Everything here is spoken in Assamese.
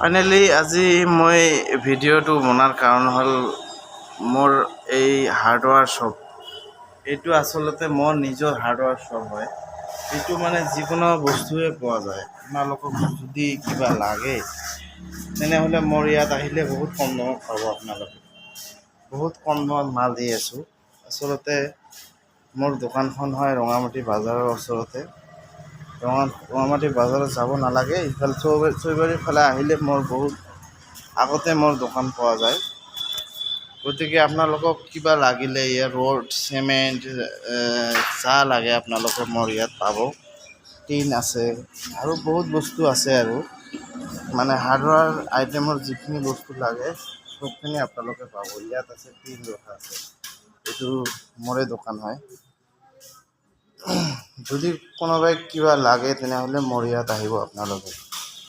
ফাইনেলি আজি মই ভিডিঅ'টো বনাৰ কাৰণ হ'ল মোৰ এই হাৰ্ডৱেৰ শ্বপ। এইটো আচলতে মোৰ নিজৰ হাৰ্ডৱেৰ শ্বপ হয়। এইটো মানে যিকোনো বস্তুৱে পোৱা যায়। আপোনালোকক যদি কিবা লাগে তেনেহ'লে মোৰ ইয়াত আহিলে বহুত কম দামত পাব আপোনালোকে। বহুত কম দামত মাল দি আছোঁ। আচলতে মোৰ দোকানখন হয় ৰঙামাটি বাজাৰৰ ওচৰতে। ৰঙামাটি বাজাৰত যাব নালাগে, ইফালে চৈবাৰীৰ ফালে আহিলে মোৰ বহুত আগতে মোৰ দোকান পোৱা যায়। গতিকে আপোনালোকক কিবা লাগিলে ইয়াত ৰড, চিমেণ্ট, যা লাগে আপোনালোকে মোৰ ইয়াত পাব। টিন আছে আৰু বহুত বস্তু আছে আৰু মানে হাৰ্ডৱেৰ আইটেমৰ যিখিনি বস্তু লাগে চবখিনি আপোনালোকে পাব। ইয়াত আছে টিন ৰখা আছে, এইটো মোৰে দোকান হয়। যদি কোনোবাই কিবা লাগে তেনেহ'লে মোৰ ইয়াত আহিব আপোনালোকে।